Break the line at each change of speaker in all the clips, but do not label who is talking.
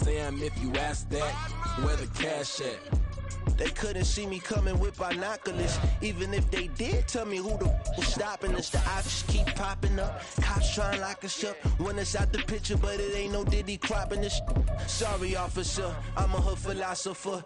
Sam, if you ask that, where the cash at?
They couldn't see me coming with binoculars. Even if they did, tell me who the was stopping us. The options keep popping up. Cops trying to lock us up. When it's out the picture, but it ain't no Diddy cropping this. Sorry, officer, I'm a hood philosopher.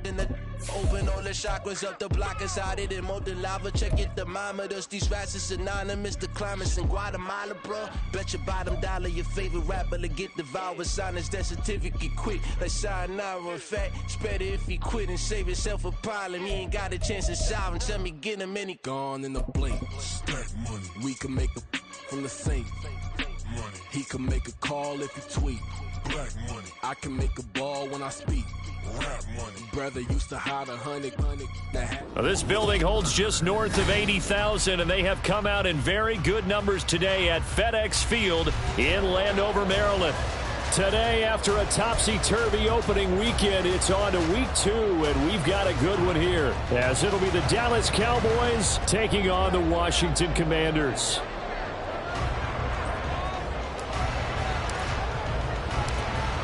In the open all the chakras up the block inside it and molten lava. Check your thermometers. These rats is anonymous. The climates in Guatemala, bro. Bet your bottom dollar your favorite rapper to get devoured. Sign his death certificate quick. Like sayonara. In fact, it's better if he quit and save himself a problem. He ain't got a chance to solve him. Tell me get him any
gone in the blink. Stack money. We can make a from the sink. Money. He can make a call if he tweet. Black money. I can make a ball when I speak. Rap money. Brother used to hide 100.
Well, this building holds just north of 80,000, and they have come out in very good numbers today at FedEx Field in Landover, Maryland. Today, after a topsy-turvy opening weekend, it's on to week 2, and we've got a good one here, as it'll be the Dallas Cowboys taking on the Washington Commanders.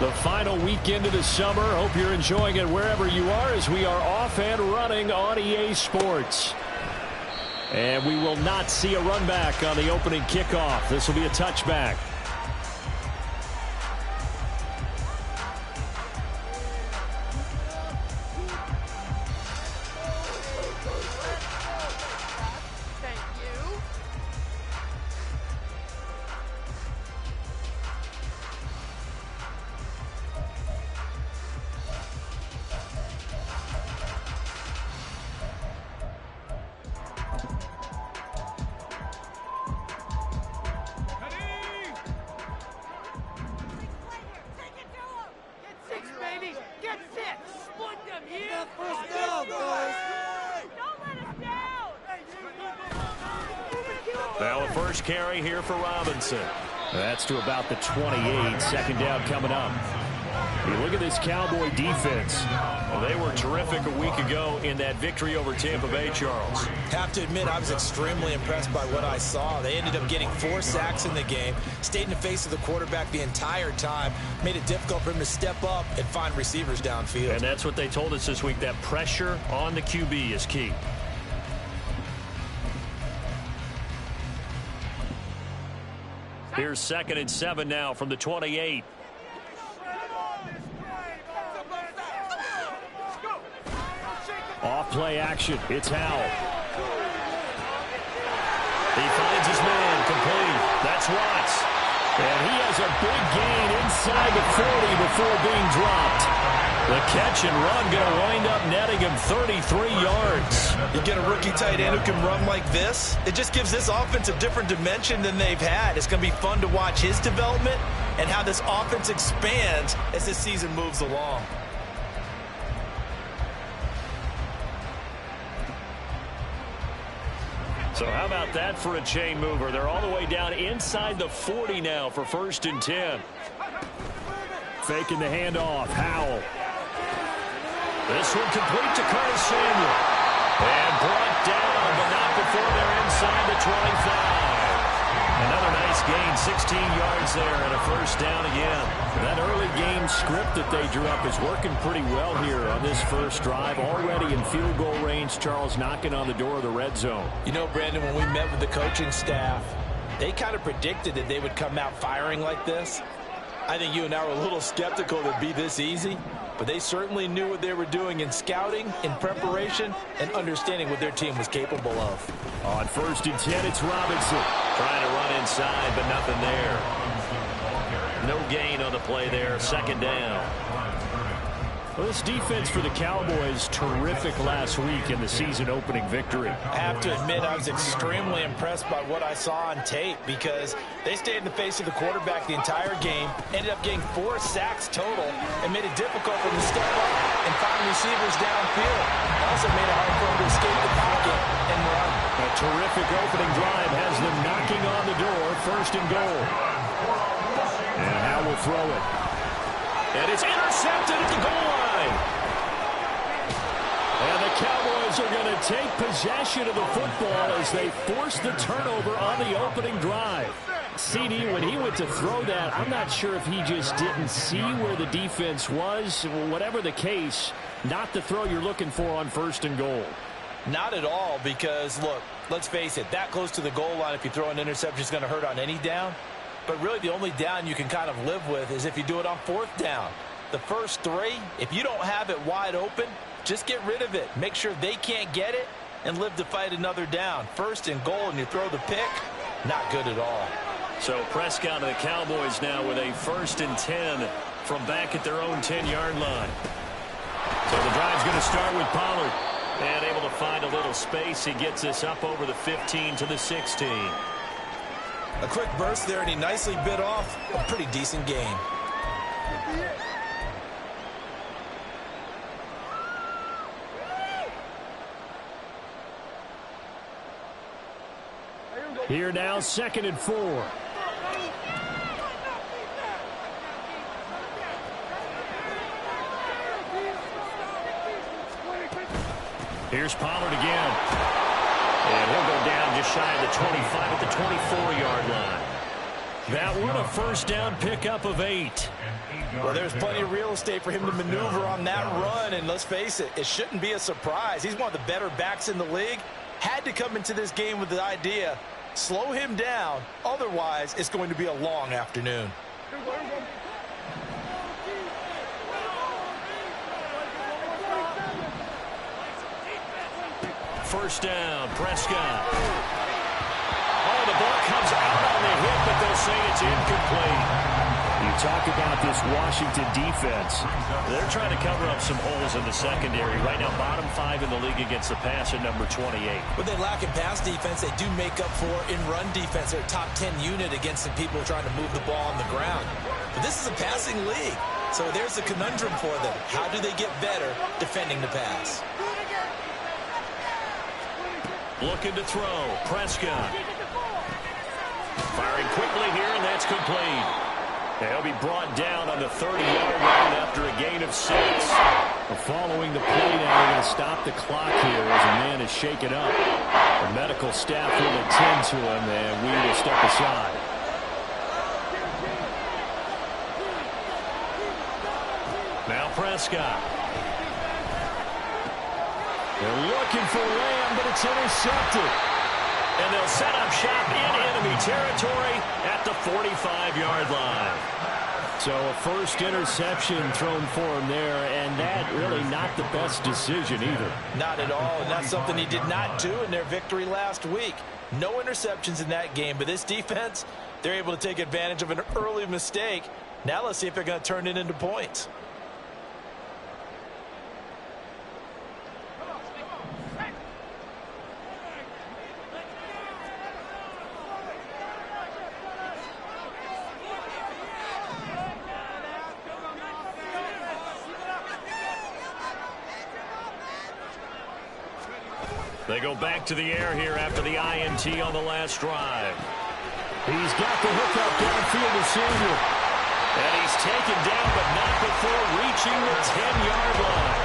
The final weekend of the summer. Hope you're enjoying it wherever you are as we are off and running on EA Sports. And we will not see a run back on the opening kickoff. This will be a touchback. Well, the first carry here for Robinson. That's to about the 28. Second down coming up. You look at this Cowboy defense. Well, they were terrific a week ago in that victory over Tampa Bay, Charles.
Have to admit, I was extremely impressed by what I saw. They ended up getting 4 sacks in the game, stayed in the face of the quarterback the entire time, made it difficult for him to step up and find receivers downfield.
And that's what they told us this week, that pressure on the QB is key. Here's 2nd and 7 now from the 28. Off play action. It's Howell. He finds his man. Complete. That's Watts. And he has a big gain inside the 40 before being dropped. The catch and run going to wind up netting him 33 yards.
You get a rookie tight end who can run like this, it just gives this offense a different dimension than they've had. It's going to be fun to watch his development and how this offense expands as this season moves along.
So how about that for a chain mover? They're all the way down inside the 40 now for 1st and 10. Faking the handoff. Howell. This one complete to Curtis Samuel. And brought down, but not before they're inside the 25. Another nice gain, 16 yards there, and a 1st down again. That early game script that they drew up is working pretty well here on this first drive. Already in field goal range, Charles knocking on the door of the red zone.
You know, Brandon, when we met with the coaching staff, they kind of predicted that they would come out firing like this. I think you and I were a little skeptical that it'd be this easy, but they certainly knew what they were doing in scouting, in preparation, and understanding what their team was capable of.
On 1st and 10, it's Robinson. Trying to run inside, but nothing there. No gain on the play there. 2nd down. Well, this defense for the Cowboys, terrific last week in the season-opening victory.
I have to admit, I was extremely impressed by what I saw on tape because they stayed in the face of the quarterback the entire game, ended up getting 4 sacks total, and made it difficult for them to step up and find receivers downfield. Also made it hard for them to escape the pocket and run.
A terrific opening drive has them knocking on the door, 1st and goal. And Howell will throw it. And it's intercepted at the goal line. And the Cowboys are going to take possession of the football as they force the turnover on the opening drive. CD, when he went to throw that, I'm not sure if he just didn't see where the defense was. Whatever the case, not the throw you're looking for on 1st and goal.
Not at all, because, look, let's face it, that close to the goal line, if you throw an interception, is going to hurt on any down. But really the only down you can kind of live with is if you do it on 4th down. The first 3, if you don't have it wide open, just get rid of it. Make sure they can't get it and live to fight another down. 1st and goal, and you throw the pick, not good at all.
So Prescott and the Cowboys now with a 1st and 10 from back at their own 10-yard line. So the drive's going to start with Pollard. And able to find a little space. He gets this up over the 15 to the 16.
A quick burst there, and he nicely bit off a pretty decent gain.
Here now, 2nd and 4. Here's Pollard again. And he'll go down just shy of the 25 at the 24-yard line. That one a 1st down pickup of 8.
Well, there's plenty of real estate for him to maneuver on that run, and let's face it, it shouldn't be a surprise. He's one of the better backs in the league. Had to come into this game with the idea, slow him down, otherwise it's going to be a long afternoon.
1st down, Prescott. Oh, the ball comes out on the hit, but they'll say it's incomplete. You talk about this Washington defense. They're trying to cover up some holes in the secondary. Right now, bottom 5 in the league against the pass at number 28.
What they lack in pass defense, they do make up for in run defense. They're a top 10 unit against some people trying to move the ball on the ground. But this is a passing league, so there's a conundrum for them. How do they get better defending the pass?
Looking to throw, Prescott. Firing quickly here, and that's complete. They'll be brought down on the 30-yard line after a gain of 6. Following the play now, they're going to stop the clock here as a man is shaken up. The medical staff will attend to him, and we will step aside. Now Prescott. They're looking for Lamb, but it's intercepted. And they'll set up shop in enemy territory at the 45-yard line. So a 1st interception thrown for him there, and that really not the best decision either.
Not at all, and that's something he did not do in their victory last week. No interceptions in that game, but this defense, they're able to take advantage of an early mistake. Now let's see if they're going to turn it into points.
They go back to the air here after the INT on the last drive. He's got the hookup downfield to Samuel. And he's taken down, but not before reaching the 10-yard line.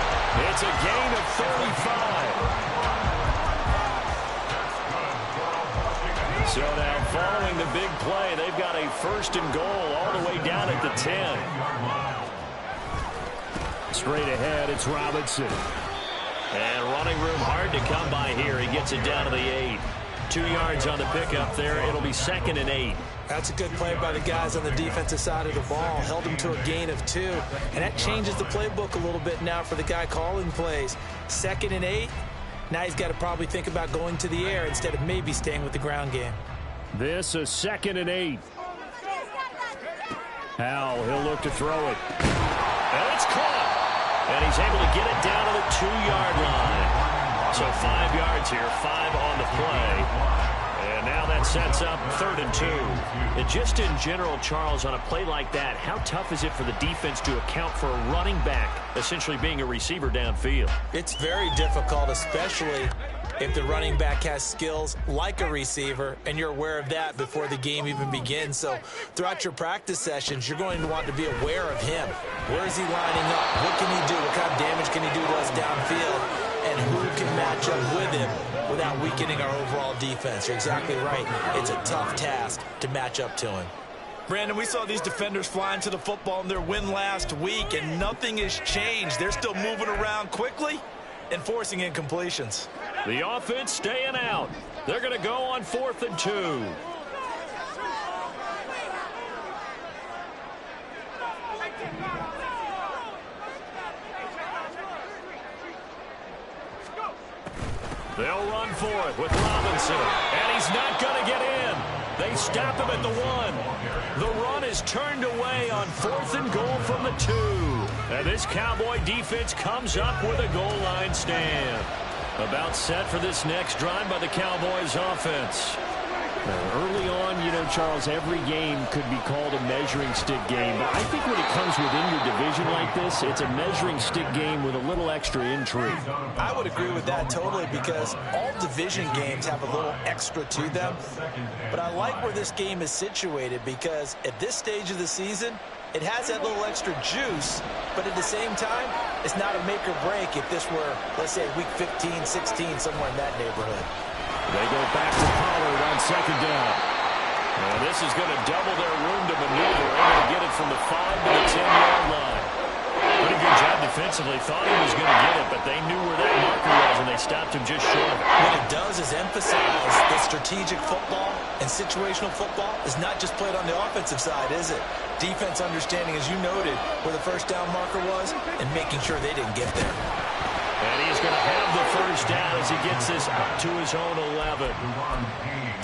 It's a gain of 35. So now following the big play, they've got a 1st and goal all the way down at the 10. Straight ahead, it's Robinson. And running room hard to come by here. He gets it down to the 8. 2 yards on the pickup there. It'll be 2nd and 8.
That's a good play by the guys on the defensive side of the ball. Held him to a gain of 2. And that changes the playbook a little bit now for the guy calling plays. 2nd and 8. Now he's got to probably think about going to the air instead of maybe staying with the ground game.
This is 2nd and 8. Howell, he'll look to throw it. And it's caught. And he's able to get it down to the 2-yard line. So 5 yards here, 5 on the play. And now that sets up 3rd and 2. And just in general, Charles, on a play like that, how tough is it for the defense to account for a running back essentially being a receiver downfield?
It's very difficult, especially if the running back has skills like a receiver, and you're aware of that before the game even begins. So throughout your practice sessions, you're going to want to be aware of him. Where is he lining up? What can he do? What kind of damage can he do to us downfield? and who can match up with him without weakening our overall defense. You're exactly right. It's a tough task to match up to him. Brandon, we saw these defenders flying to the football in their win last week, and nothing has changed. They're still moving around quickly and forcing incompletions.
The offense staying out. They're going to go on 4th and 2. They'll run for it with Robinson, and he's not going to get in. They stop him at the 1. The run is turned away on 4th and goal from the 2. And this Cowboy defense comes up with a goal line stand. About set for this next drive by the Cowboys offense.
Early on, Charles, every game could be called a measuring stick game. But I think when it comes within your division like this, it's a measuring stick game with a little extra intrigue.
I would agree with that totally, because all division games have a little extra to them. But I like where this game is situated, because at this stage of the season, it has that little extra juice, but at the same time, it's not a make or break if this were, let's say, week 15, 16, somewhere in that neighborhood.
They go back to Pollard on 2nd down. And this is going to double their room to maneuver. They're going to get it from the 5 to the 10-yard line. Pretty good job defensively. Thought he was going to get it, but they knew where that marker was, and they stopped him just short of it.
What it does is emphasize that strategic football and situational football is not just played on the offensive side, is it? Defense understanding, as you noted, where the first down marker was and making sure they didn't get there.
And he's going to have the first down as he gets this out to his own 11.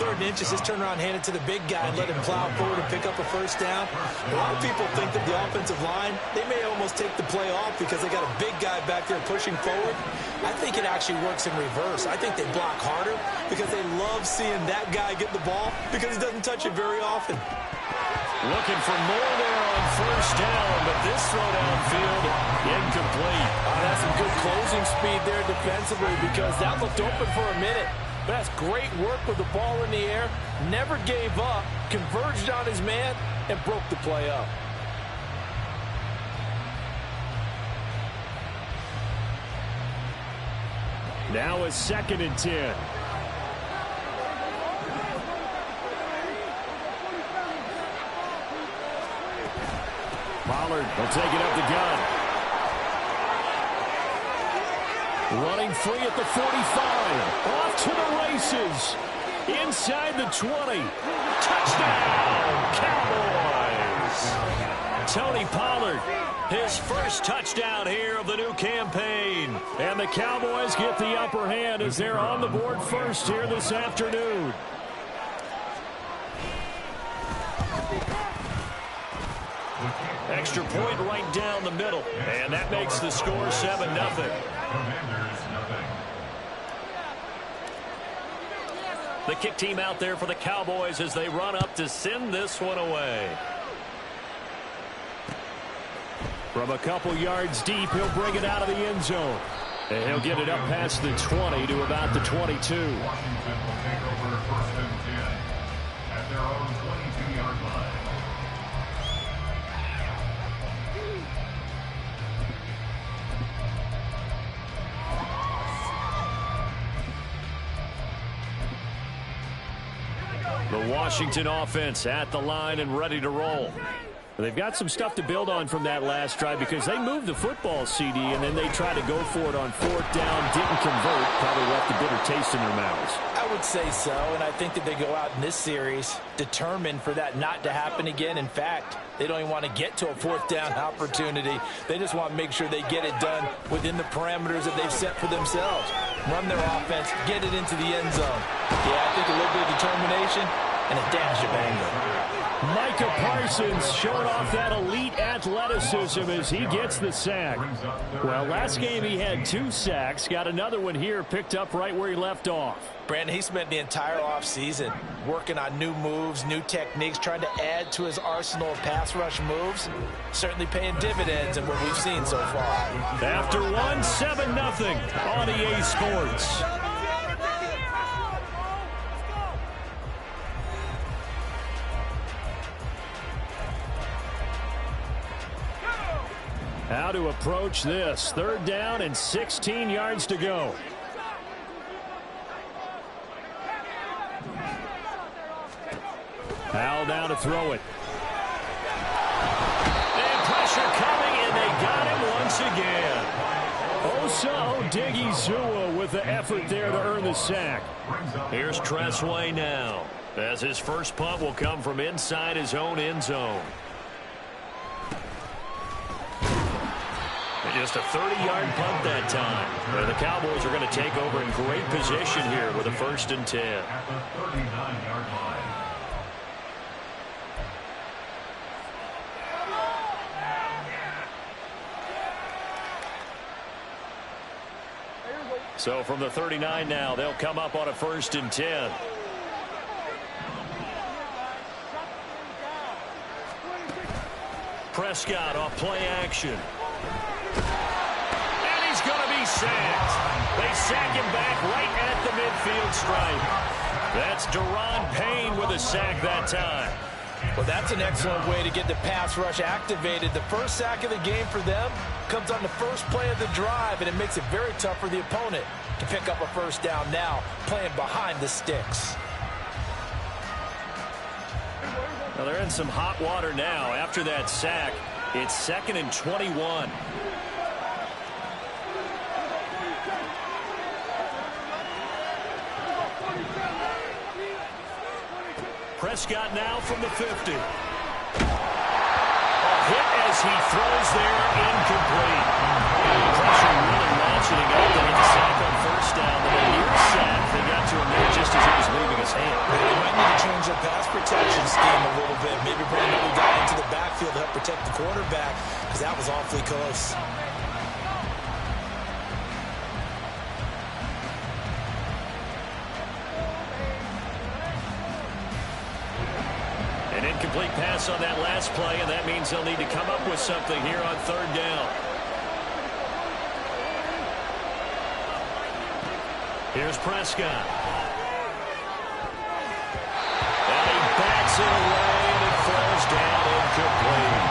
3rd and inches, just turn around, hand it to the big guy, and let him plow forward and pick up a first down. A lot of people think that the offensive line, they may almost take the play off because they got a big guy back there pushing forward. I think it actually works in reverse. I think they block harder because they love seeing that guy get the ball because he doesn't touch it very often.
Looking for more there on 1st down, but this throw downfield incomplete.
That's some good closing speed there defensively, because that looked open for a minute. But that's great work with the ball in the air. Never gave up, converged on his man, and broke the play up.
Now a 2nd and 10. Pollard will take it up the gun. Running free at the 45. Off to the races. Inside the 20. Touchdown, Cowboys. Tony Pollard, his first touchdown here of the new campaign. And the Cowboys get the upper hand as they're on the board first here this afternoon. Extra point right down the middle. And that makes the score 7-0. The kick team out there for the Cowboys as they run up to send this one away. From a couple yards deep, he'll bring it out of the end zone. And he'll get it up past the 20 to about the 22.
Washington will take over 1st and 10 at their own 22-yard line.
The Washington offense at the line and ready to roll. They've got some stuff to build on from that last drive because they moved the football, CD, and then they tried to go for it on 4th down, didn't convert, probably left a bitter taste in their mouths.
I would say so, and I think that they go out in this series determined for that not to happen again. In fact, they don't even want to get to a 4th down opportunity. They just want to make sure they get it done within the parameters that they've set for themselves. Run their offense, get it into the end zone. Yeah, I think a little bit of determination and a dash of anger.
Micah Parsons showing off that elite athleticism as he gets the sack. Well, last game he had 2 sacks. Got another one here picked up right where he left off.
Brandon, he spent the entire offseason working on new moves, new techniques, trying to add to his arsenal of pass rush moves. Certainly paying dividends in what we've seen so far.
After one, 7-0 on EA Sports. How to approach this. 3rd down and 16 yards to go. Howell down to throw it. And pressure coming, and they got him once again. Osa Odighizuwa with the effort there to earn the sack. Here's Tressway now, as his first punt will come from inside his own end zone. Just a 30-yard punt that time. Where the Cowboys are going to take over in great position here with a 1st and 10.
At the 39-yard line.
So from the 39 now, they'll come up on a 1st and 10. Prescott off play action. And he's going to be sacked. They sack him back right at the midfield stripe. That's Daron Payne with a sack that time.
Well, that's an excellent way to get the pass rush activated. The first sack of the game for them comes on the first play of the drive, and it makes it very tough for the opponent to pick up a 1st down now, playing behind the sticks.
Well, they're in some hot water now. After that sack, it's 2nd and 21. Prescott now from the 50. A hit as he throws there, incomplete. Pressure really ratcheting up. They get the sack on 1st down. But a near sack, they got to him there just as he was leaving his hand.
They might need to change their pass protection scheme a little bit. Maybe bring another guy into the backfield to help protect the quarterback, because that was awfully close.
An incomplete pass on that last play, and that means they'll need to come up with something here on 3rd down. Here's Prescott. And he backs it away, and it falls down incomplete.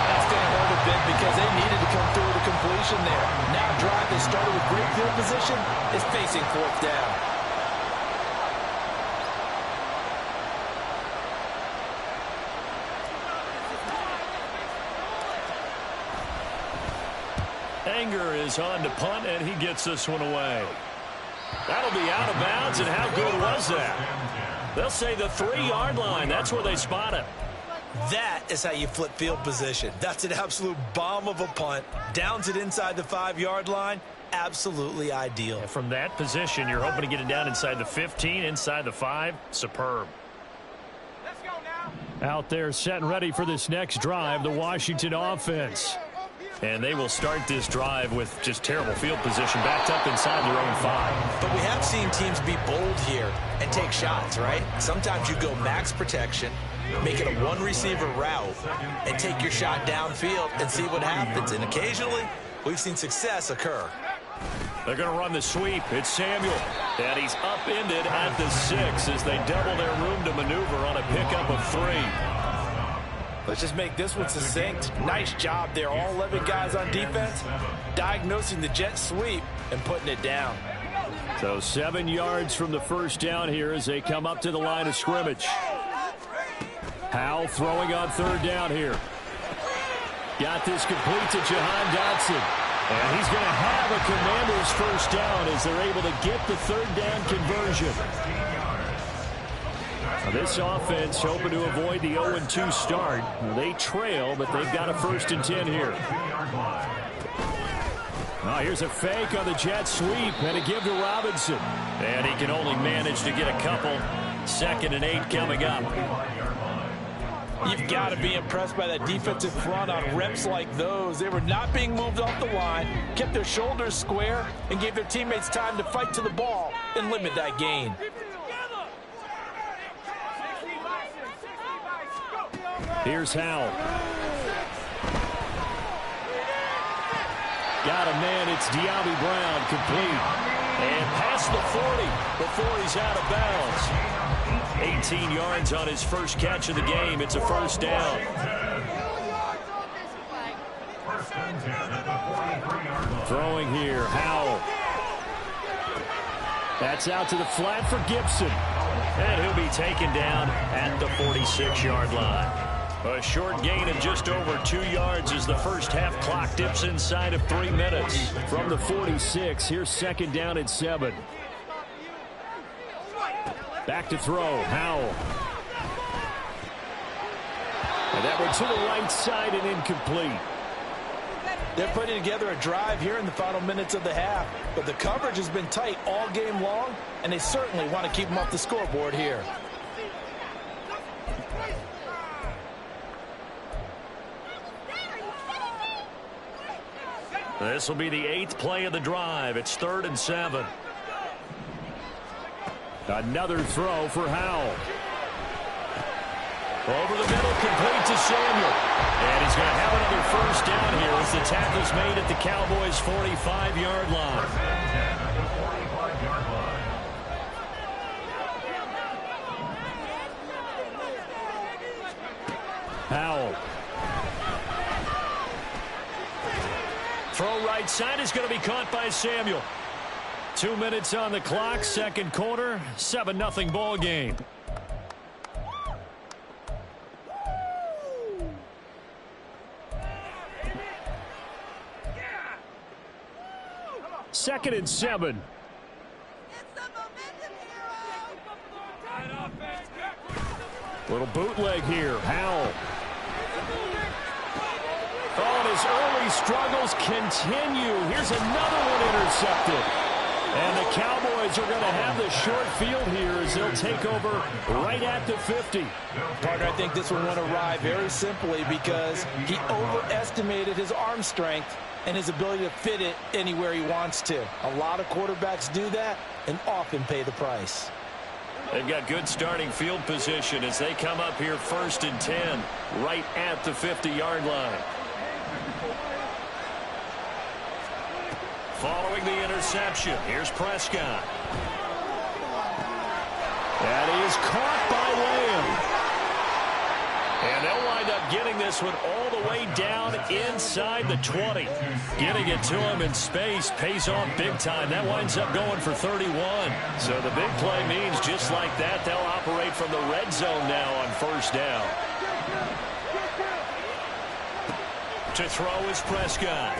That's going to hurt a bit because they needed to come through with a completion there. Now a drive that started with great field position is facing 4th down.
Anger is on to punt, and he gets this one away. That'll be out of bounds, and how good was that? They'll say the 3-yard line. That's where they spot it.
That is how you flip field position. That's an absolute bomb of a punt. Downs it inside the 5-yard line. Absolutely ideal.
From that position, you're hoping to get it down inside the 15, inside the 5. Superb.
Let's go now.
Out there set and ready for this next drive, the Washington offense. And they will start this drive with just terrible field position, backed up inside their own 5.
But we have seen teams be bold here and take shots, right? Sometimes you go max protection, make it a 1-receiver route, and take your shot downfield and see what happens. And occasionally, we've seen success occur.
They're going to run the sweep. It's Samuel. And he's upended at the 6 as they double their room to maneuver on a pickup of 3.
Let's just make this one succinct. Nice job there. All 11 guys on defense diagnosing the jet sweep and putting it down.
So 7 yards from the 1st down here as they come up to the line of scrimmage. Howell throwing on 3rd down here. Got this complete to Jahan Dotson. And he's going to have a Commanders 1st down as they're able to get the 3rd down conversion. Now this offense hoping to avoid the 0-2 start. They trail, but they've got a 1st and 10 here. Now here's a fake on the jet sweep and a give to Robinson. And he can only manage to get a couple. 2nd and 8 coming up.
You've got to be impressed by that defensive front on reps like those. They were not being moved off the line, kept their shoulders square, and gave their teammates time to fight to the ball and limit that gain.
Here's Howell. Got a man. It's De'Ami Brown complete. And past the 40 before he's out of bounds. 18 yards on his first catch of the game. It's a 1st down.
and 10 at the 43-yard line.
Throwing here, Howell. That's out to the flat for Gibson. And he'll be taken down at the 46-yard line. A short gain of just over 2 yards as the first half clock dips inside of 3 minutes. From the 46, here's second down at 7. Back to throw, Howell. And that one to the right side and incomplete.
They're putting together a drive here in the final minutes of the half, but the coverage has been tight all game long, and they certainly want to keep them off the scoreboard here.
This will be the 8th play of the drive. It's 3rd and 7. Another throw for Howell. Over the middle, complete to Samuel. And he's going to have another first down here as the tackle's made at the Cowboys' 45-yard line. Howell. Throw right side is going to be caught by Samuel. 2 minutes on the clock, second quarter, 7-0 ball game. Second and 7. Little bootleg here. Howell. Oh, and his early struggles continue. Here's another one intercepted. And the Cowboys are going to have the short field here as they'll take over right at the 50.
Partner, I think this one went awry very simply because he overestimated his arm strength and his ability to fit it anywhere he wants to. A lot of quarterbacks do that and often pay the price.
They've got good starting field position as they come up here 1st and 10 right at the 50-yard line. Following the interception, here's Prescott. That is caught by Lamb. And they'll wind up getting this one all the way down inside the 20. Getting it to him in space pays off big time. That winds up going for 31. So the big play means just like that, they'll operate from the red zone now on first down. To throw is Prescott.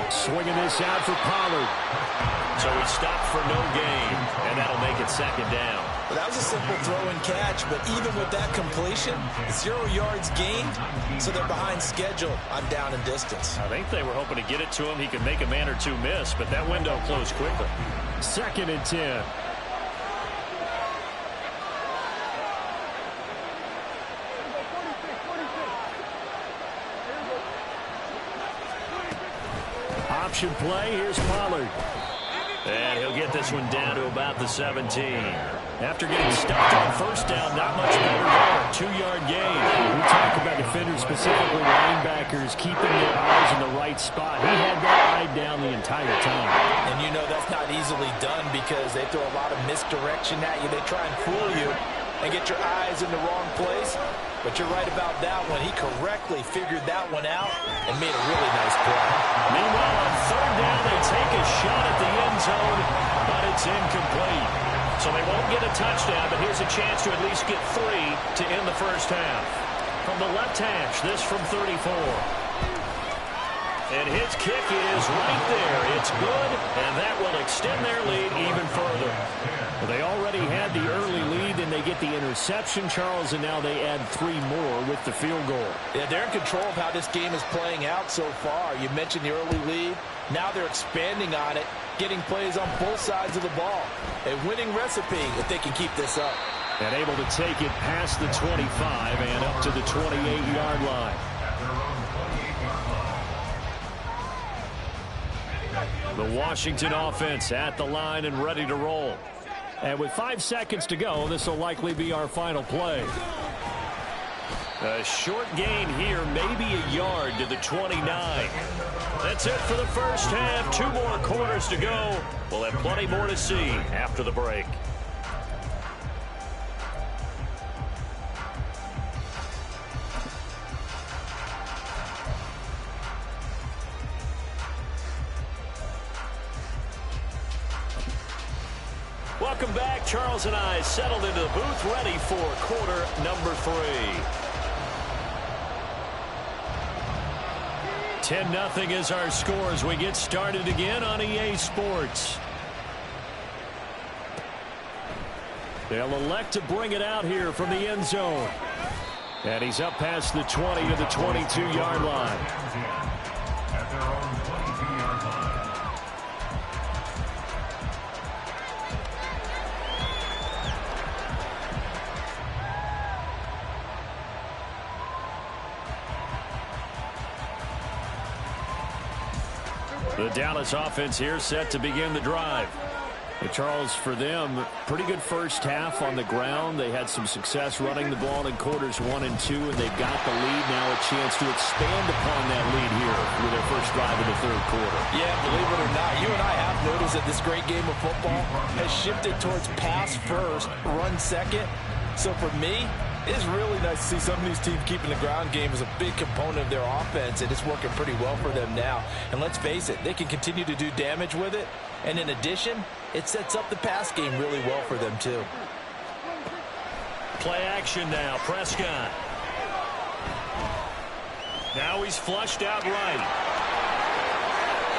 Swinging this out for Pollard.
So he stopped for no gain, and that'll make it second down.
Well, that was a simple throw and catch, but even with that completion, 0 yards gained, so they're behind schedule on down and distance.
I think they were hoping to get it to him. He could make a man or two miss, but that window closed quickly.
Second and 10. Option play, here's Pollard.
And he'll get this one down to about the 17. After getting stopped on first down, not much better there. 2-yard gain.
We talk about defenders, specifically linebackers, keeping their eyes in the right spot. He had that eye down the entire time.
And you know that's not easily done because they throw a lot of misdirection at you. They try and fool you and get your eyes in the wrong place. But you're right about that one. He correctly figured that one out and made a really nice play.
Meanwhile, on third down, they take a shot at the end zone, but it's incomplete. So they won't get a touchdown, but here's a chance to at least get 3 to end the first half. From the left hash, this from 34. And his kick is right there. It's good, and that will extend their lead even further.
Well, they already had the early lead, and they get the interception, Charles, and now they add 3 more with the field goal.
Yeah, they're in control of how this game is playing out so far. You mentioned the early lead. Now they're expanding on it, getting plays on both sides of the ball. A winning recipe if they can keep this up.
And able to take it past the 25 and up to the 28-yard line.
The Washington offense at the line and ready to roll.
And with 5 seconds to go, this will likely be our final play.
A short gain here, maybe a yard to the 29. That's it for the first half. 2 more quarters to go. We'll have plenty more to see after the break. Welcome back. Charles and I settled into the booth, ready for quarter number 3. 10-0 is our score as we get started again on EA Sports. They'll elect to bring it out here from the end zone. And he's up past the 20 to the 22-yard line.
At their own 22-yard line.
The Dallas offense here set to begin the drive. Charles, for them, pretty good first half on the ground. They had some success running the ball in quarters 1 and 2, and they've got the lead now, a chance to expand upon that lead here with their first drive of the third quarter.
Yeah, believe it or not, you and I have noticed that this great game of football has shifted towards pass first, run second. So for me, it's really nice to see some of these teams keeping the ground game as a big component of their offense, and it's working pretty well for them now. And let's face it, they can continue to do damage with it. And in addition, it sets up the pass game really well for them, too.
Play action now. Prescott. Now he's flushed out right.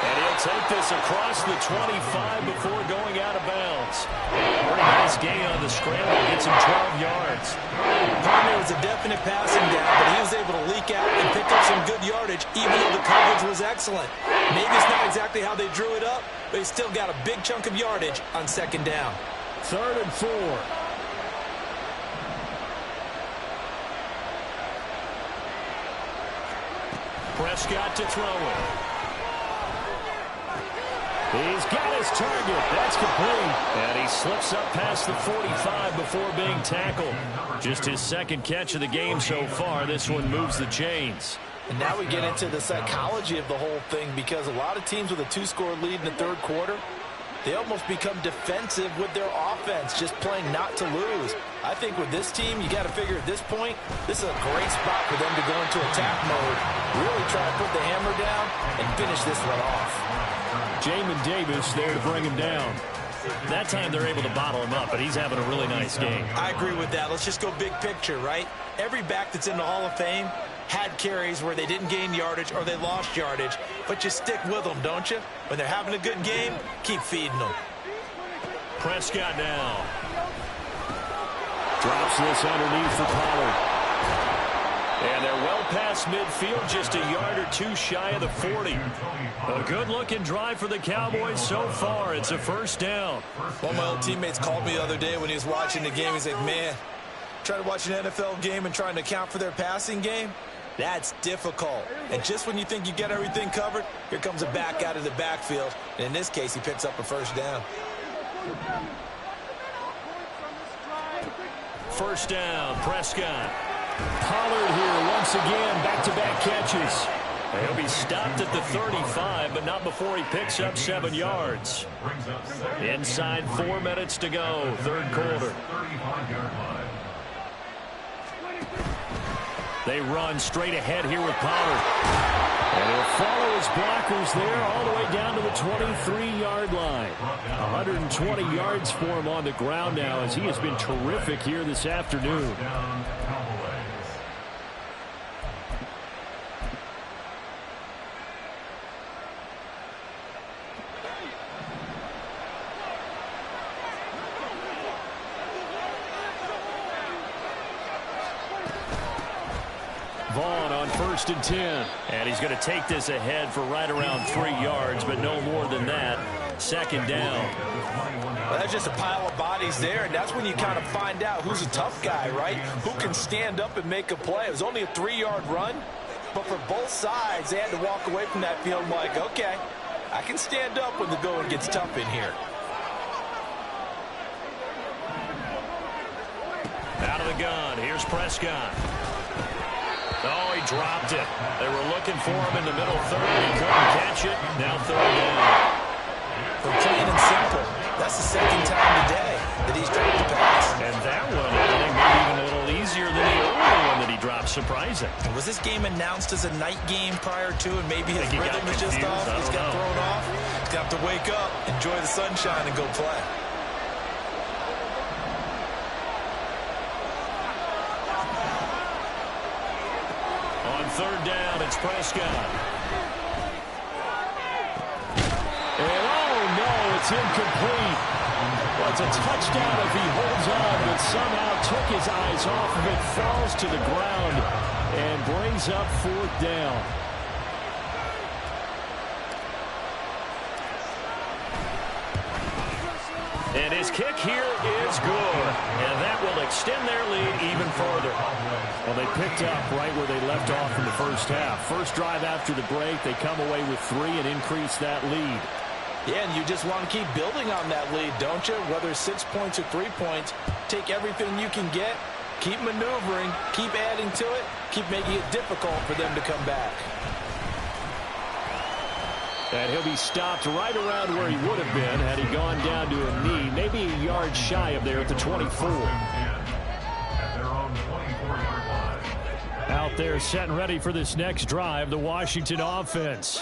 And he'll take this across the 25 before going out of bounds. Pretty nice gain on the scramble. Gets him 12 yards.
There was a definite passing down, but he was able to leak out and pick up some good yardage, even though the coverage was excellent. Maybe it's not exactly how they drew it up, but he still got a big chunk of yardage on second down.
3rd and 4. Prescott to throw it. He's got his target. That's complete. And he slips up past the 45 before being tackled. Just his second catch of the game so far. This one moves the chains.
And now we get into the psychology of the whole thing, because a lot of teams with a 2-score lead in the third quarter, they almost become defensive with their offense, just playing not to lose. I think with this team, you got to figure at this point, this is a great spot for them to go into attack mode, really try to put the hammer down and finish this one off.
Jamin Davis there to bring him down. That time they're able to bottle him up, but he's having a really nice game.
I agree with that. Let's just go big picture, right? Every back that's in the Hall of Fame had carries where they didn't gain yardage or they lost yardage, but you stick with them, don't you? When they're having a good game, keep feeding them.
Prescott now. Drops this underneath for Pollard. And they're well past midfield, just a yard or two shy of the 40. A good-looking drive for the Cowboys so far. It's a first down.
One of my old teammates called me the other day when he was watching the game. He's like, man, trying to watch an NFL game and trying to account for their passing game, that's difficult. And just when you think you get everything covered, here comes a back out of the backfield. And in this case, he picks up a first down.
First down, Prescott. Pollard here once again, back-to-back catches. He'll be stopped at the 35, but not before he picks up 7 yards. Inside 4 minutes to go, third quarter. They run straight ahead here with Pollard. And he'll follow his blockers there all the way down to the 23-yard line. 120 yards for him on the ground now, as he has been terrific here this afternoon. Vaughn on 1st and 10. And he's going to take this ahead for right around 3 yards, but no more than that. Second down.
Well, that's just a pile of bodies there, and that's when you kind of find out who's a tough guy, right? Who can stand up and make a play. It was only a 3-yard run, but for both sides, they had to walk away from that field like, okay, I can stand up when the going gets tough in here.
Out of the gun, here's Prescott. Oh, he dropped it. They were looking for him in the middle third. He couldn't catch it. Now third down.
For plain and simple, that's the second time today that he's dropped the pass.
And that one, I think, maybe even a little easier than the earlier one that he dropped. Surprising.
Was this game announced as a night game prior to, and maybe his rhythm is just off? He's got thrown off. He's got to wake up, enjoy the sunshine, and go play.
third down. It's Prescott. And oh no, it's incomplete. Well, it's a touchdown if he holds on, but somehow took his eyes off of it, falls to the ground, and brings up fourth down. And his kick here is good, and that will extend their lead even further. Well, they picked up right where they left off in the first half. First drive after the break, they come away with 3 and increase that lead.
Yeah, and you just want to keep building on that lead, don't you? Whether it's 6 points or 3 points, take everything you can get, keep maneuvering, keep adding to it, keep making it difficult for them to come back.
And he'll be stopped right around where he would have been had he gone down to a knee, maybe a yard shy of there at the 24. Out there set and ready for this next drive, the Washington offense.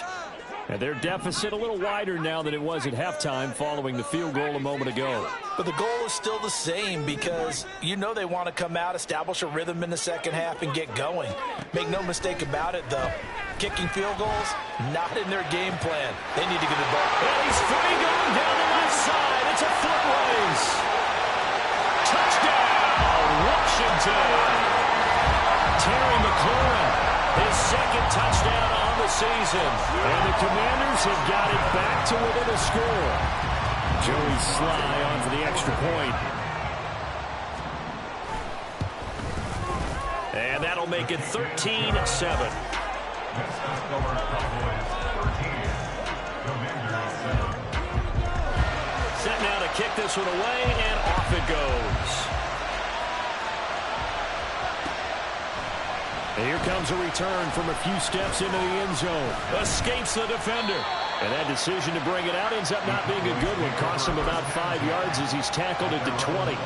And their deficit a little wider now than it was at halftime following the field goal a moment ago.
But the goal is still the same because you know they want to come out, establish a rhythm in the second half, and get going. Make no mistake about it, though. Kicking field goals, not in their game plan. They need to get the ball.
And he's free going down the left side. It's a foot race. Touchdown, Washington. Terry McLaurin, his second touchdown on the season. And the Commanders have got it back to within a score. Joey Sly on for the extra point. And that'll make it 13-7. Set now to kick this one away, and off it goes. And here comes a return from a few steps into the end zone. Escapes the defender. And that decision to bring it out ends up not being a good one. Costs him about 5 yards as he's tackled at the 20.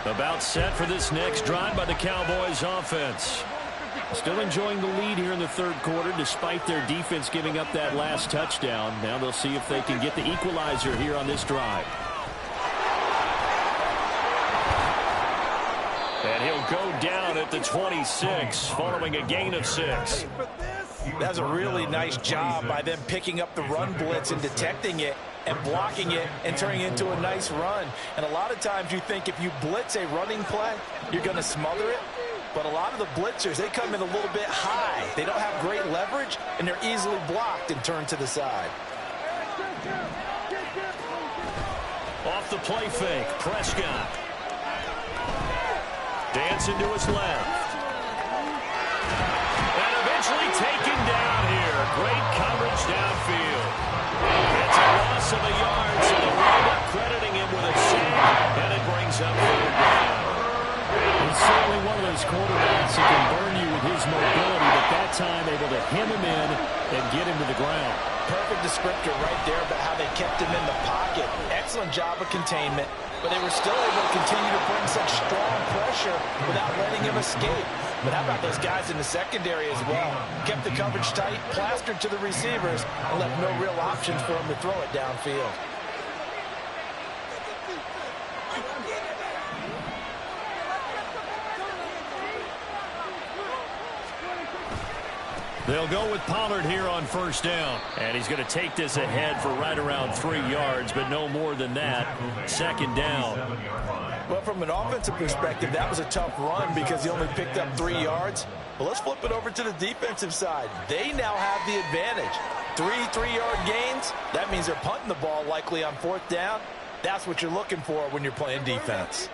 About set for this next drive by the Cowboys offense. Still enjoying the lead here in the third quarter despite their defense giving up that last touchdown. Now they'll see if they can get the equalizer here on this drive. And he'll go down at the 26 following a gain of 6.
That's a really nice job by them picking up the run blitz and detecting it and blocking it and turning it into a nice run. And a lot of times you think if you blitz a running play, you're going to smother it. But a lot of the blitzers, they come in a little bit high. They don't have great leverage, and they're easily blocked and turned to the side.
Off the play fake, Prescott. Dancing to his left. And eventually taken down here. Great coverage downfield. It's a loss of a yard, so they'll wind up crediting him with a sack, and it brings up third down. He's certainly one of those quarterbacks who can burn you with his mobility, but that time able to hem him in and get him to the ground.
Perfect descriptor right there about how they kept him in the pocket. Excellent job of containment, but they were still able to continue to bring such strong pressure without letting him escape. But how about those guys in the secondary as well? Kept the coverage tight, plastered to the receivers, and left no real options for him to throw it downfield.
They'll go with Pollard here on first down. And he's going to take this ahead for right around 3 yards, but no more than that. Second down.
Well, from an offensive perspective, that was a tough run because he only picked up 3 yards. But let's flip it over to the defensive side. They now have the advantage. 3 3-yard gains. That means they're punting the ball likely on fourth down. That's what you're looking for when you're playing defense.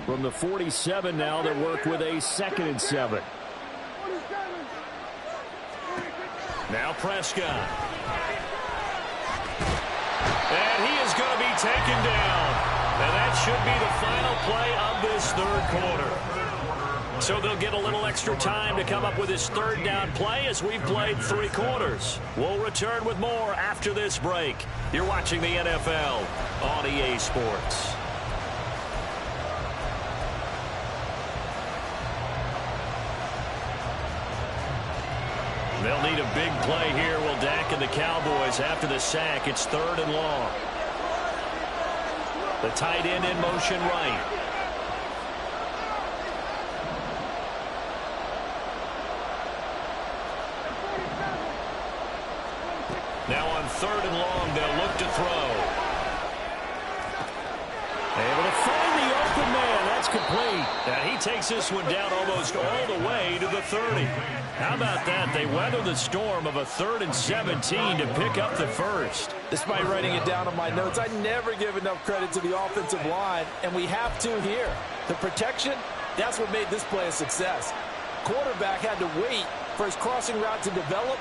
From the 47 now, they work with a 2nd and 7. Now Prescott. And he is going to be taken down. And that should be the final play of this third quarter. So they'll get a little extra time to come up with his third down play as we've played 3 quarters. We'll return with more after this break. You're watching the NFL on EA Sports. They'll need a big play here. Will Dak and the Cowboys after the sack. It's 3rd and long. The tight end in motion right. Now on 3rd and long, they'll look to throw. Able to find the open man. That's complete. And he takes this one down almost all the way to the 30. How about that? They weather the storm of a 3rd and 17 to pick up the first.
Despite writing it down on my notes, I never give enough credit to the offensive line, and we have to here. The protection, that's what made this play a success. Quarterback had to wait for his crossing route to develop,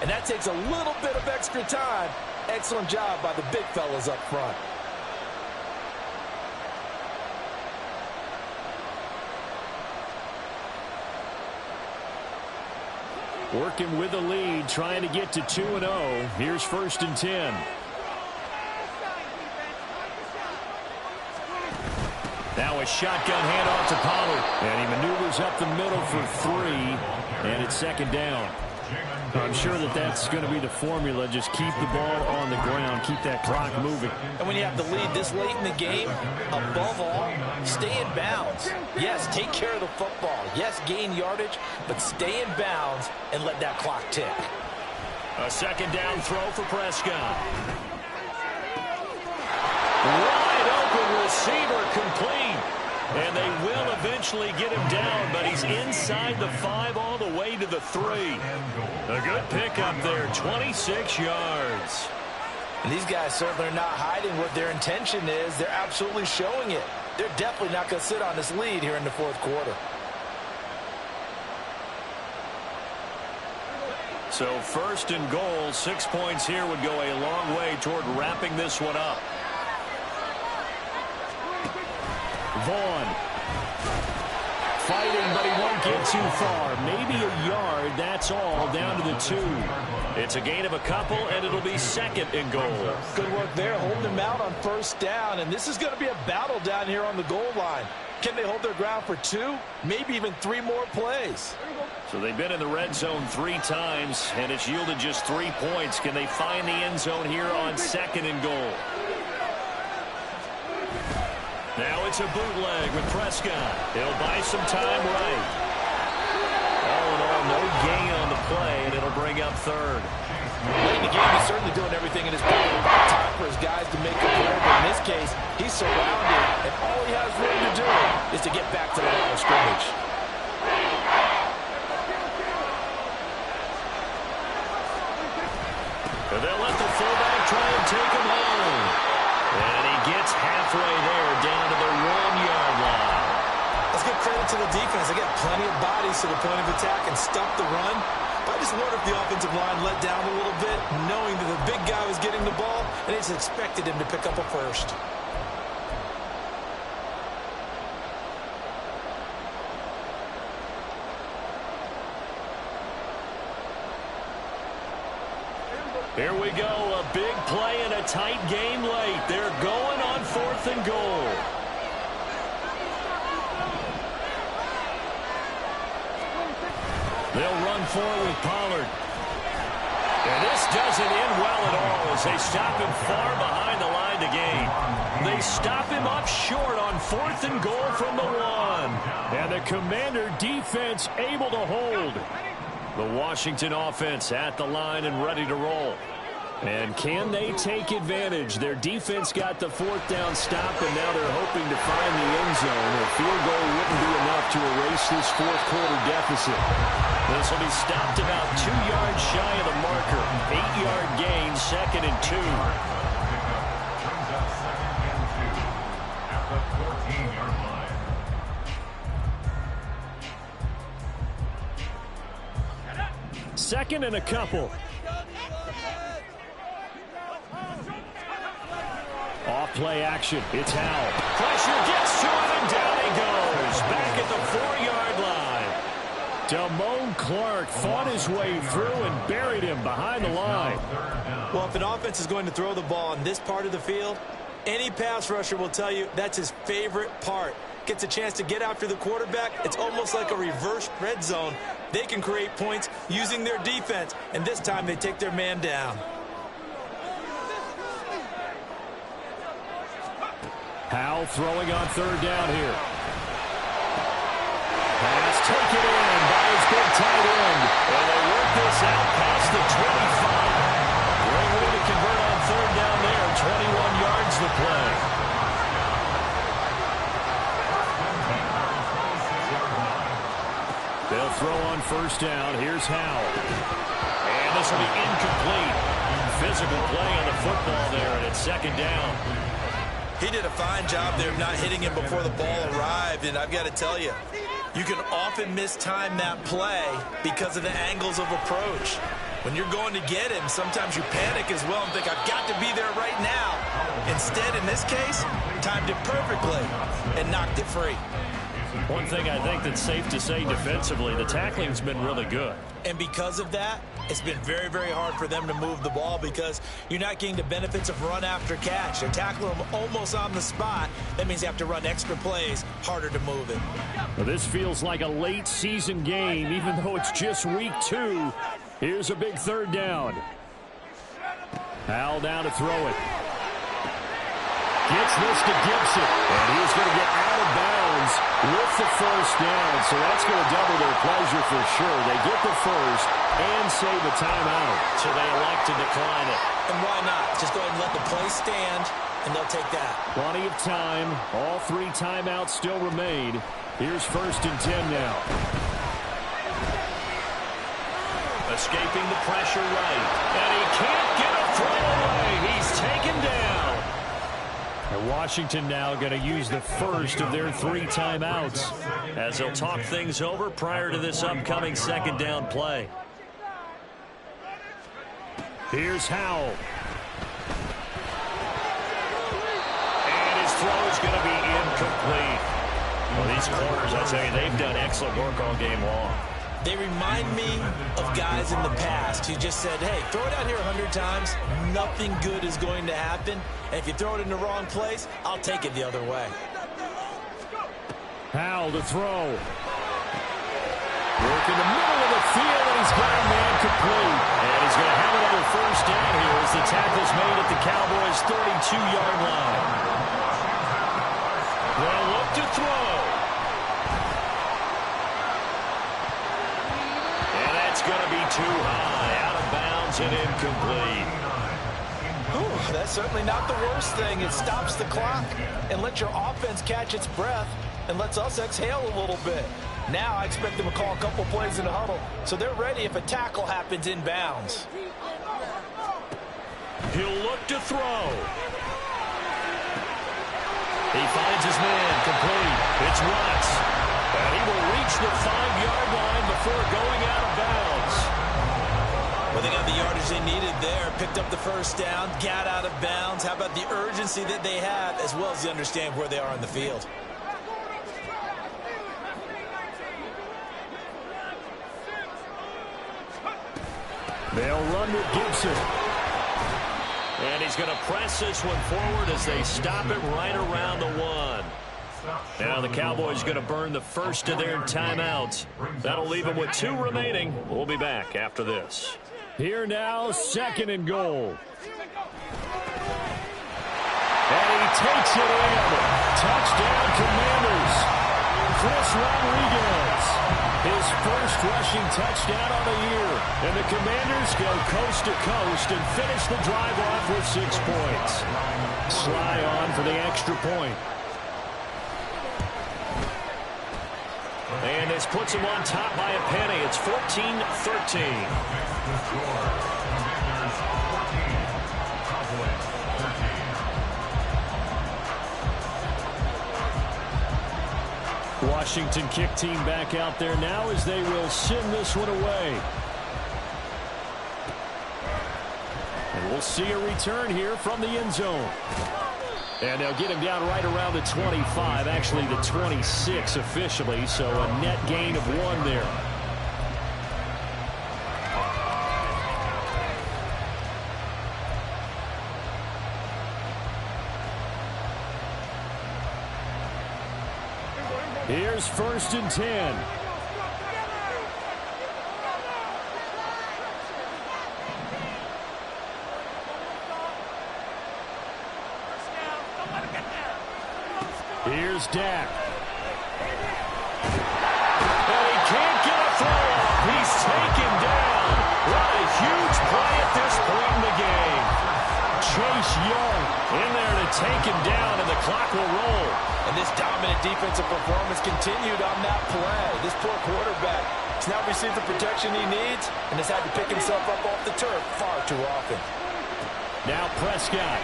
and that takes a little bit of extra time. Excellent job by the big fellas up front.
Working with the lead, trying to get to 2-0. Here's 1st and 10. Now a shotgun handoff to Pollard. And he maneuvers up the middle for 3. And it's 2nd down. I'm sure that's going to be the formula. Just keep the ball on the ground. Keep that clock moving.
And when you have the lead this late in the game, above all, stay in bounds. Yes, take care of the football. Yes, gain yardage, but stay in bounds and let that clock tick.
A 2nd down throw for Prescott. Wide open receiver complete. And they will eventually get him down, but he's inside the 5 all the way to the 3. A good pickup there, 26 yards.
And these guys certainly are not hiding what their intention is. They're absolutely showing it. They're definitely not going to sit on this lead here in the 4th quarter.
So 1st and goal, 6 points here would go a long way toward wrapping this one up.
Vaughn fighting, but he won't get too far. Maybe a yard, that's all, down to the 2.
It's a gain of a couple, and it'll be 2nd and goal.
Good work there, holding them out on 1st down, and this is going to be a battle down here on the goal line. Can they hold their ground for 2, maybe even 3 more plays?
So they've been in the red zone 3 times, and it's yielded just 3 points. Can they find the end zone here on 2nd and goal? Now it's a bootleg with Prescott. He'll buy some time right. All in all, no gain on the play, and it'll bring up 3rd.
Late in the game, he's certainly doing everything in his power. Time for his guys to make a play, but in this case, he's surrounded, and all he has room to do is to get back to the line of scrimmage.
And they'll let the fullback try and take him home. And he gets halfway there, down to the 1-yard line.
Let's give credit to the defense. They got plenty of bodies to the point of attack and stop the run. But I just wonder if the offensive line let down a little bit, knowing that the big guy was getting the ball, and they just expected him to pick up a first.
Here we go, a big play and a tight game late. They're going on 4th and goal. They'll run forward with Pollard. And this doesn't end well at all as they stop him far behind the line to gain. They stop him up short on 4th and goal from the 1.
And the Commander defense able to hold.
The Washington offense at the line and ready to roll.
And can they take advantage? Their defense got the 4th down stop, and now they're hoping to find the end zone. A field goal wouldn't be enough to erase this 4th quarter deficit.
This will be stopped about 2 yards shy of the marker. 8-yard gain, 2nd and 2.
Turns out 2nd and 2 at the 14-yard line.
Second and a couple. Off play action. It's Howell.
Pressure gets to him, and down he goes. Back at the 4-yard line.
Damone Clark fought his way through and buried him behind the line.
Well, if an offense is going to throw the ball in this part of the field, any pass rusher will tell you that's his favorite part.
gets a chance to get after the quarterback, it's almost like a reverse red zone. They can create points using their defense, and this time they take their man down.
Howell throwing on third down here. Pass taken in by his big tight end. And they work this out past the 25. Great way to convert on third down there. 21 yards the play. They'll throw on first down. Here's Howell. And this will be incomplete. Physical play on the football there, and it's second down.
He did a fine job there of not hitting him before the ball arrived, and I've got to tell you, you can often mistime that play because of the angles of approach. When you're going to get him, sometimes you panic as well and think, I've got to be there right now. Instead, in this case, timed it perfectly and knocked it free.
One thing I think that's safe to say defensively, the tackling's been really good.
And because of that, it's been very, very hard for them to move the ball because you're not getting the benefits of run after catch. They're tackling them almost on the spot. That means you have to run extra plays, harder to move it.
Well, this feels like a late season game, even though it's just week 2. Here's a big third down. Howell down to throw it. Gets this to Gibson, and he's going to get out of bounds with the first down. So that's going to double their pleasure for sure. They get the first and save a timeout. So they elect to decline it.
And why not? Just go ahead and let the play stand, and they'll take that.
Plenty of time. All 3 timeouts still remain. Here's first and 10 now. Escaping the pressure right. And he can't get a throw away. He's taken down. And Washington now going to use the first of their 3 timeouts as they'll talk things over prior to this upcoming second down play. Here's Howell. And his throw is going to be incomplete. Well, these corners, I tell you, they've done excellent work all game long.
They remind me of guys in the past who just said, hey, throw it out here 100 times. Nothing good is going to happen. And if you throw it in the wrong place, I'll take it the other way.
Howell to throw. Work in the middle of the field, and he's got a man complete. And he's going to have another first down here as the tackle's made at the Cowboys' 32-yard line. They'll look to throw. And that's going to be too high, out of bounds and incomplete.
Ooh, that's certainly not the worst thing. It stops the clock and lets your offense catch its breath and lets us exhale a little bit. Now I expect them to call a couple plays in the huddle, so they're ready if a tackle happens in bounds.
He'll look to throw. He finds his man complete. It's Watts. And he will reach the 5-yard line before going out of bounds.
Well, they got the yardage they needed there, picked up the first down, got out of bounds. How about the urgency that they have, as well as they understand where they are on the field?
They'll run with Gibson. And he's going to press this one forward as they stop it right around the 1. Now the Cowboys going to burn the first of their timeouts. That'll leave them with 2 remaining. We'll be back after this. Here now, second and goal. And he takes it in. Touchdown, Commanders. Chris Rodriguez. His first rushing touchdown on the year. And the Commanders go coast to coast and finish the drive off with 6 points. Sly on for the extra point. And this puts him on top by a penny. It's 14-13. Washington kick team back out there now as they will send this one away. And we'll see a return here from the end zone. And they'll get him down right around the 25, actually the 26 officially, so a net gain of 1 there.
Here's 1st and 10. Here's Dak. And he can't get a throw off. He's taken down. What a huge play at this point in the game. Chase Young in there to take him down, and the clock will roll.
And this dominant defensive performance continued on that play. This poor quarterback has now received the protection he needs and has had to pick himself up off the turf far too often.
Now Prescott.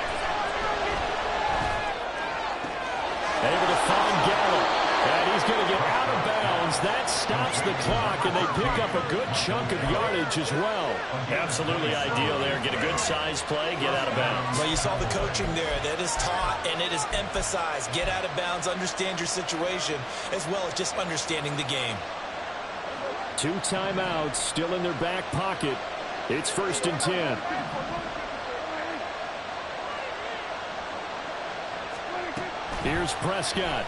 Able to find Gallup. And he's going to get out of bounds. That stops the clock, and they pick up a good chunk of yardage as well.
Absolutely ideal there. Get a good size play, get out of bounds.
Well, you saw the coaching there. That is taught and it is emphasized. Get out of bounds, understand your situation, as well as just understanding the game.
2 timeouts still in their back pocket. It's 1st and 10. Here's Prescott.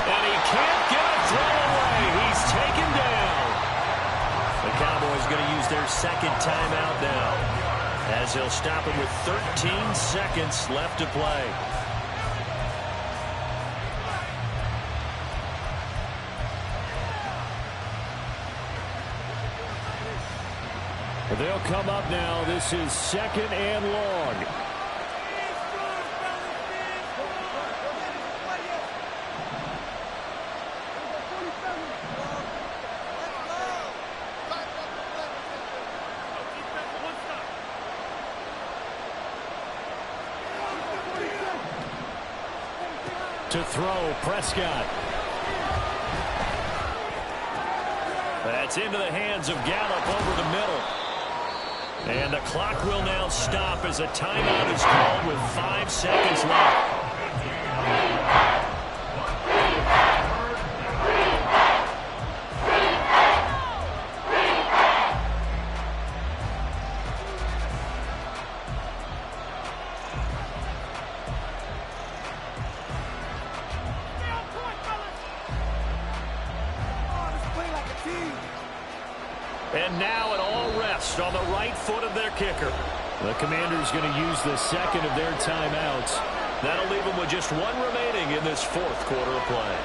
And he can't get a throw away. He's taken down.
The Cowboys going to use their 2nd timeout now, as they'll stop him with 13 seconds left to play.
They'll come up now. This is 2nd and long. To throw, Prescott.
That's into the hands of Gallup over the middle. And the clock will now stop as a timeout is called with 5 seconds left.
And now it all rests on the right foot of their kicker. The Commanders going to use the 2nd of their timeouts.
That'll leave them with just 1 remaining in this 4th quarter of play.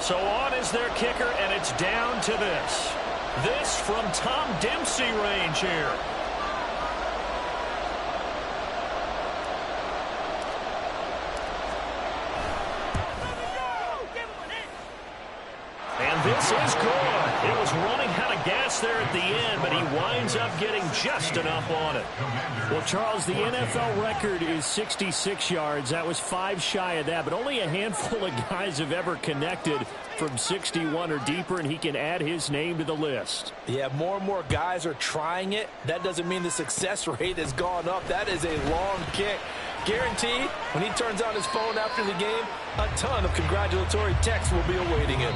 So on is their kicker, and it's down to this. This from Tom Dempsey range here. And this is good. It was running out of gas there at the end, but he winds up getting just enough on it.
Well, Charles, the NFL record is 66 yards. That was 5 shy of that, but only a handful of guys have ever connected from 61 or deeper, and he can add his name to the list.
Yeah, more and more guys are trying it. That doesn't mean the success rate has gone up. That is a long kick. Guaranteed, when he turns on his phone after the game, a ton of congratulatory texts will be awaiting him.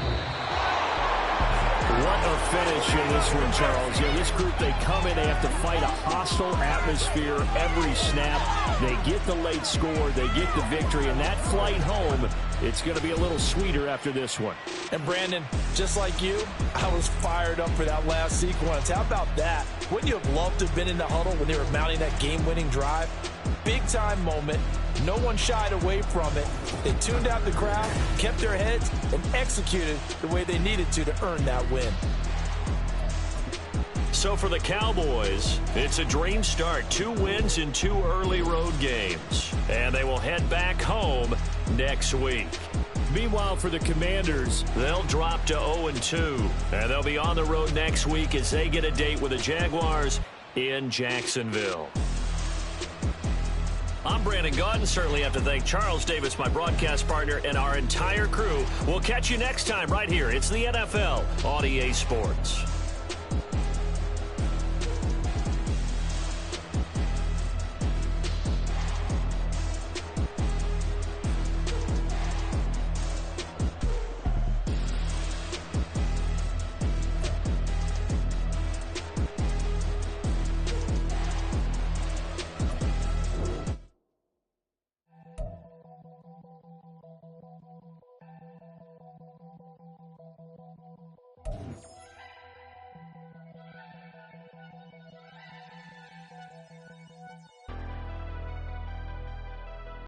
What a finish in this one, Charles. Yeah, this group, they come in, they have to fight a hostile atmosphere every snap. They get the late score, they get the victory, and that flight home, it's going to be a little sweeter after this one.
And Brandon, just like you, I was fired up for that last sequence. How about that? Wouldn't you have loved to have been in the huddle when they were mounting that game-winning drive? Big-time moment. No one shied away from it. They tuned out the crowd, kept their heads, and executed the way they needed to earn that win.
So for the Cowboys, it's a dream start. 2 wins in 2 early road games. And they will head back home next week.
Meanwhile, for the Commanders,
they'll drop to 0-2. And they'll be on the road next week as they get a date with the Jaguars in Jacksonville. I'm Brandon Gaudin. Certainly have to thank Charles Davis, my broadcast partner, and our entire crew. We'll catch you next time right here. It's the NFL on EA Sports.